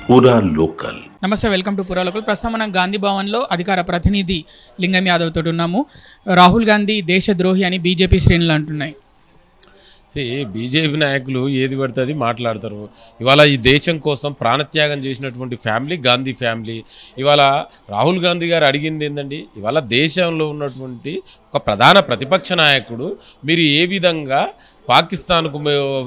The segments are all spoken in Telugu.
पूरा लोकल నమస్తే, వెల్కమ్ టు పురా లోకల్. ప్రస్తుతం మనం గాంధీ భవన్లో అధికార ప్రతినిధి లింగం యాదవ్ తోటి ఉన్నాము. రాహుల్ గాంధీ దేశద్రోహి అని బీజేపీ శ్రేణులు అంటున్నాయి. బీజేపీ నాయకులు ఏది పడితే అది మాట్లాడతారు. ఇవాళ ఈ దేశం కోసం ప్రాణత్యాగం చేసినటువంటి ఫ్యామిలీ గాంధీ ఫ్యామిలీ. ఇవాళ రాహుల్ గాంధీ గారు అడిగింది ఏంటండి, ఇవాళ దేశంలో ఉన్నటువంటి ఒక ప్రధాన ప్రతిపక్ష నాయకుడు మీరు ఏ విధంగా పాకిస్తాన్కు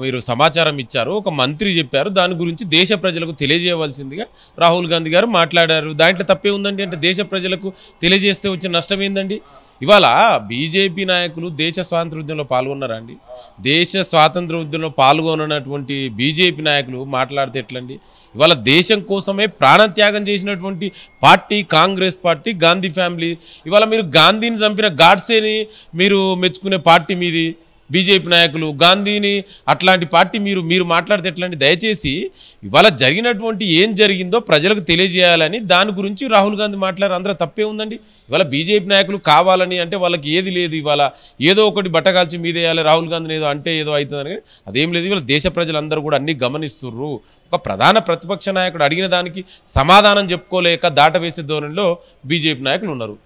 మీరు సమాచారం ఇచ్చారు, ఒక మంత్రి చెప్పారు, దాని గురించి దేశ ప్రజలకు తెలియజేయవలసిందిగా రాహుల్ గాంధీ గారు మాట్లాడారు. దాంట్లో తప్పే ఉందండి. అంటే దేశ ప్రజలకు తెలియజేస్తే వచ్చిన నష్టం ఏందండి? ఇవాళ బీజేపీ నాయకులు దేశ స్వాతంత్ర ఉద్యమంలో పాల్గొన్నారా అండి? దేశ స్వాతంత్ర ఉద్యమంలో పాల్గొన్నటువంటి బీజేపీ నాయకులు మాట్లాడితే ఎట్లండి? ఇవాళ దేశం కోసమే ప్రాణత్యాగం చేసినటువంటి party Congress party, Gandhi family. ఇవాళ మీరు గాంధీని చంపిన గాడ్సేని మీరు మెచ్చుకునే పార్టీ మీది బీజేపీ నాయకులు. గాంధీని అట్లాంటి పార్టీ మీరు మాట్లాడితే ఎట్లాంటి? దయచేసి ఇవాళ జరిగినటువంటి ఏం జరిగిందో ప్రజలకు తెలియజేయాలని దాని గురించి రాహుల్ గాంధీ మాట్లాడారు. అందరూ తప్పే ఉందండి. ఇవాళ బీజేపీ నాయకులు కావాలని అంటే వాళ్ళకి ఏది లేదు. ఇవాళ ఏదో ఒకటి బట్టకాల్చి మీదేయాలి, రాహుల్ గాంధీని ఏదో అంటే ఏదో అవుతుందని అదేం లేదు. ఇవాళ దేశ ప్రజలందరూ కూడా అన్నీ గమనిస్తుర్రు. ఒక ప్రధాన ప్రతిపక్ష నాయకుడు అడిగిన దానికి సమాధానం చెప్పుకోలేక దాటవేసే ధోరణిలో బీజేపీ నాయకులు ఉన్నారు.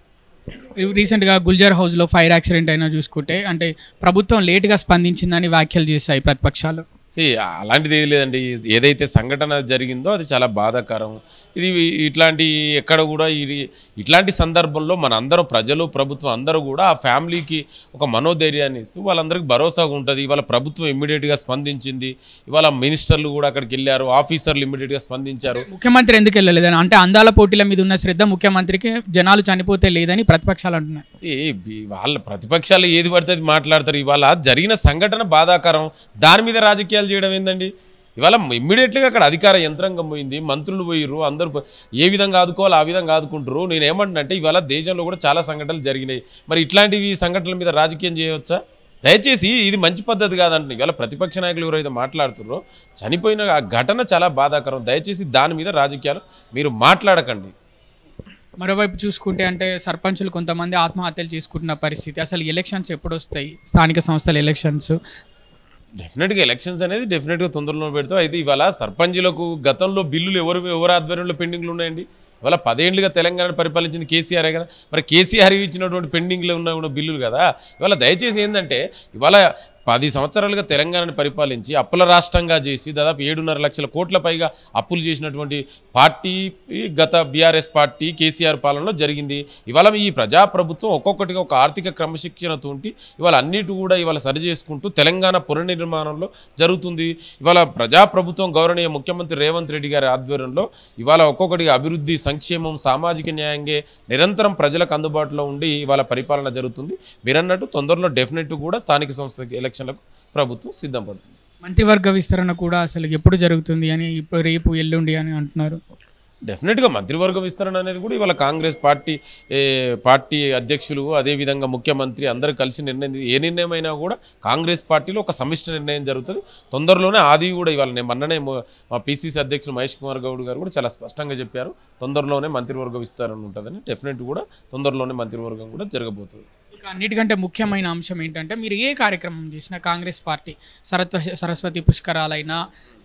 రీసెంట్గా గుల్జర్ హౌస్లో ఫైర్ యాక్సిడెంట్ అయినా చూసుకుంటే అంటే ప్రభుత్వం లేటుగా స్పందించిందని వ్యాఖ్యలు చేశాయి ప్రతిపక్షాలు. అలాంటిది ఏది లేదండి. ఏదైతే సంఘటన జరిగిందో అది చాలా బాధాకరం. ఇది ఇట్లాంటి ఎక్కడ కూడా ఇట్లాంటి సందర్భంలో మన అందరూ ప్రజలు ప్రభుత్వం అందరూ కూడా ఆ ఫ్యామిలీకి ఒక మనోధైర్యాన్ని ఇస్తూ వాళ్ళందరికీ భరోసాగా ఉంటుంది. ఇవాళ ప్రభుత్వం ఇమ్మీడియట్గా స్పందించింది. ఇవాళ మినిస్టర్లు కూడా అక్కడికి వెళ్ళారు, ఆఫీసర్లు ఇమ్మీడియట్గా స్పందించారు. ముఖ్యమంత్రి ఎందుకు వెళ్ళలేదని అంటే అందాల పోటీల మీద ఉన్న శ్రద్ధ ముఖ్యమంత్రికి జనాలు చనిపోతే లేదని ప్రతిపక్షాలు అంటున్నాయి. వాళ్ళ ప్రతిపక్షాలు ఏది పడితే అది మాట్లాడతారు. ఇవాళ జరిగిన సంఘటన బాధాకరం, దాని మీద రాజకీయాలు చేయడం ఏందండి? ఇవాళ ఇమ్మీడియట్గా అక్కడ అధికార యంత్రాంగం పోయింది, మంత్రులు పోయిర్రు, అందరూ ఏ విధంగా ఆదుకోవాలి ఆ విధంగా ఆదుకుంటారు. నేను ఏమంటున్నంటే ఇవాళ దేశంలో కూడా చాలా సంఘటనలు జరిగినాయి. మరి ఇట్లాంటివి సంఘటనల మీద రాజకీయం చేయవచ్చా? దయచేసి ఇది మంచి పద్ధతి కాదండి. ఇవాళ ప్రతిపక్ష నాయకులు ఎవరైతే మాట్లాడుతున్నారో చనిపోయిన ఆ ఘటన చాలా బాధాకరం. దయచేసి దాని మీద రాజకీయాలు మీరు మాట్లాడకండి. మరోవైపు చూసుకుంటే అంటే సర్పంచులు కొంతమంది ఆత్మహత్యలు చేసుకుంటున్న పరిస్థితి. అసలు ఎలక్షన్స్ ఎప్పుడు వస్తాయి? స్థానిక సంస్థల ఎలక్షన్స్ డెఫినెట్గా ఎలక్షన్స్ అనేది డెఫినెట్గా తొందరలో పెడతాం. అయితే ఇవాళ సర్పంచులకు గతంలో బిల్లులు ఎవరి ఆధ్వర్యంలో పెండింగ్లు ఉన్నాయండి? ఇవాళ 10 ఏళ్ళుగా తెలంగాణ పరిపాలించింది కేసీఆరే కదా. మరి కేసీఆర్ ఇచ్చినటువంటి పెండింగ్లో ఉన్న బిల్లులు కదా. ఇవాళ దయచేసి ఏంటంటే ఇవాళ 10 సంవత్సరాలుగా తెలంగాణను పరిపాలించి అప్పుల రాష్ట్రంగా చేసి దాదాపు 7.5 లక్షల కోట్ల పైగా అప్పులు చేసినటువంటి పార్టీ గత బీఆర్ఎస్ పార్టీ కేసీఆర్ పాలనలో జరిగింది. ఇవాళ ఈ ప్రజాప్రభుత్వం ఒక్కొక్కటిగా ఒక ఆర్థిక క్రమశిక్షణతో ఇవాళ అన్నిటి కూడా ఇవాళ సరి చేసుకుంటూ తెలంగాణ పునర్నిర్మాణంలో జరుగుతుంది. ఇవాళ ప్రజాప్రభుత్వం గౌరవనీయ ముఖ్యమంత్రి రేవంత్ రెడ్డి గారి ఆధ్వర్యంలో ఇవాళ ఒక్కొక్కటిగా అభివృద్ధి, సంక్షేమం, సామాజిక న్యాయంగా నిరంతరం ప్రజలకు అందుబాటులో ఉండి ఇవాళ పరిపాలన జరుగుతుంది. మీరన్నట్టు తొందరలో డెఫినెట్ కూడా స్థానిక సంస్థ ఎలక్షన్లకు ప్రభుత్వం సిద్ధపడుతుంది. మంత్రివర్గ విస్తరణ కూడా అసలు ఎప్పుడు జరుగుతుంది అని ఇప్పుడు రేపు ఎల్లుండి అని అంటున్నారు. డెఫినెట్గా మంత్రివర్గ విస్తరణ అనేది కూడా ఇవాళ కాంగ్రెస్ పార్టీ అధ్యక్షులు అదేవిధంగా ముఖ్యమంత్రి అందరూ కలిసి ఏ నిర్ణయం అయినా కూడా కాంగ్రెస్ పార్టీలో ఒక సమిష్టి నిర్ణయం జరుగుతుంది. తొందరలోనే ఆది కూడా ఇవాళ నేను మొన్ననే మా పీసీసీ అధ్యక్షులు మహేష్ కుమార్ గౌడ్ గారు కూడా చాలా స్పష్టంగా చెప్పారు, తొందరలోనే మంత్రివర్గ విస్తరణ ఉంటుందని. డెఫినెట్ కూడా తొందరలోనే మంత్రివర్గం కూడా జరగబోతుంది. అన్నిటికంటే ముఖ్యమైన అంశం ఏంటంటే మీరు ఏ కార్యక్రమం చేసినా కాంగ్రెస్ పార్టీ సరస్వతి పుష్కరాలైనా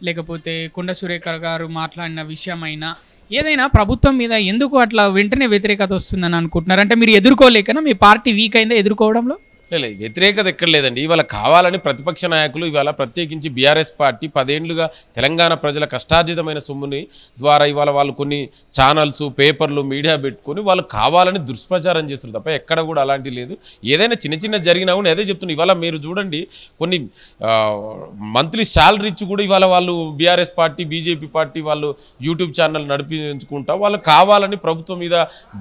లేకపోతే కొండ సురేఖ గారు మాట్లాడిన విషయమైనా ఏదైనా ప్రభుత్వం మీద ఎందుకు అట్లా వెంటనే వ్యతిరేకత వస్తుందని అనుకుంటున్నారు? అంటే మీరు ఎదుర్కోలేకనా? మీ పార్టీ వీక్ అయిందా ఎదుర్కోవడంలో? లేదు, వ్యతిరేకత ఎక్కడ లేదండి. ఇవాళ కావాలని ప్రతిపక్ష నాయకులు ఇవాళ ప్రత్యేకించి బీఆర్ఎస్ పార్టీ 10 ఏళ్లుగా తెలంగాణ ప్రజల కష్టార్జితమైన సొమ్ముని ద్వారా ఇవాళ వాళ్ళు కొన్ని ఛానల్స్, పేపర్లు, మీడియా పెట్టుకొని వాళ్ళు కావాలని దుష్ప్రచారం చేస్తారు తప్ప ఎక్కడ కూడా అలాంటి లేదు. ఏదైనా చిన్న జరిగినా కూడా అదే చెప్తున్నారు. ఇవాళ మీరు చూడండి, కొన్ని మంత్లీ శాలరీ ఇచ్చి కూడా ఇవాళ వాళ్ళు బీఆర్ఎస్ పార్టీ, బీజేపీ పార్టీ వాళ్ళు యూట్యూబ్ ఛానల్ నడిపించుకుంటా వాళ్ళు కావాలని ప్రభుత్వం మీద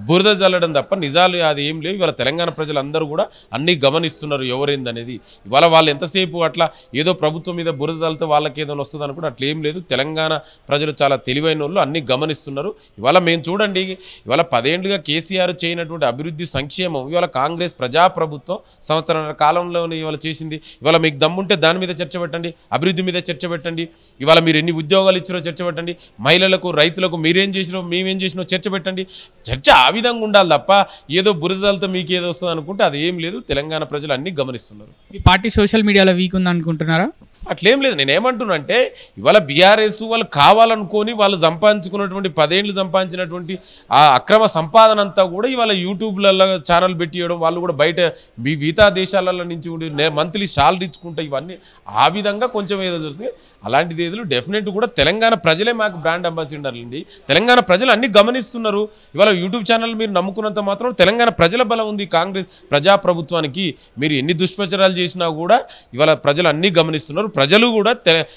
బురద జల్లడం తప్ప నిజాలు అది ఏం లేవు. ఇవాళ తెలంగాణ ప్రజలందరూ కూడా అన్ని గమనిస్తున్నారు ఎవరైందనేది. ఇవాళ వాళ్ళు ఎంతసేపు అట్లా ఏదో ప్రభుత్వం మీద బురద జల్లితే వాళ్ళకి ఏదైనా వస్తుంది అనుకుంటే అట్లా ఏం లేదు. తెలంగాణ ప్రజలు చాలా తెలివైన వాళ్ళు, అన్ని గమనిస్తున్నారు. ఇవాళ మేము చూడండి, ఇవాళ 10 ఏళ్లుగా కేసీఆర్ చేయనటువంటి అభివృద్ధి, సంక్షేమం ఇవాళ కాంగ్రెస్ ప్రజాప్రభుత్వం సంవత్సరాల కాలంలోనే ఇవాళ చేసింది. ఇవాళ మీకు దమ్ముంటే దాని మీద చర్చ పెట్టండి, అభివృద్ధి మీద చర్చ పెట్టండి. ఇవాళ మీరు ఎన్ని ఉద్యోగాలు ఇచ్చారో చర్చ పెట్టండి, మహిళలకు, రైతులకు మీరేం చేసినో మేమేం చేసినో చర్చ పెట్టండి. చర్చ ఆ విధంగా ఉండాలి తప్ప ఏదో బురదలతో మీకు ఏదో వస్తుంది అనుకుంటే అది ఏం లేదు. తెలంగాణ ప్రజలు అన్ని గమనిస్తున్నారు. ఈ పార్టీ సోషల్ మీడియాలో వీక్ ఉంది అనుకుంటున్నారా? అట్లేం లేదు. నేనేమంటున్నా అంటే ఇవాళ బీఆర్ఎస్ వాళ్ళు కావాలనుకొని వాళ్ళు సంపాదించుకున్నటువంటి 10 ఏళ్ళు సంపాదించినటువంటి ఆ అక్రమ సంపాదన అంతా కూడా ఇవాళ యూట్యూబ్లలో ఛానల్ పెట్టియడం, వాళ్ళు కూడా బయట మిగతా దేశాలలో నుంచి మంత్లీ శాలరీ ఇచ్చుకుంటా ఇవన్నీ ఆ విధంగా కొంచెం ఏదో జరుగుతుంది. అలాంటిది ఏదో డెఫినెట్ కూడా తెలంగాణ ప్రజలే మాకు బ్రాండ్ అంబాసిడర్లు అండి. తెలంగాణ ప్రజలు అన్ని గమనిస్తున్నారు. ఇవాళ యూట్యూబ్ ఛానల్ మీరు నమ్ముకున్నంత మాత్రం తెలంగాణ ప్రజల బలం ఉంది. కాంగ్రెస్ ప్రజాప్రభుత్వానికి మీరు ఎన్ని దుష్ప్రచారాలు చేసినా కూడా ఇవాళ ప్రజలు అన్నీ గమనిస్తున్నారు. ప్రజలు కూడా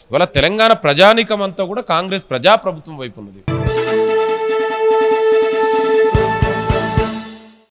ఇవాళ తెలంగాణ ప్రజానీకం అంతా కూడా కాంగ్రెస్ ప్రజాప్రభుత్వం వైపు ఉన్నది.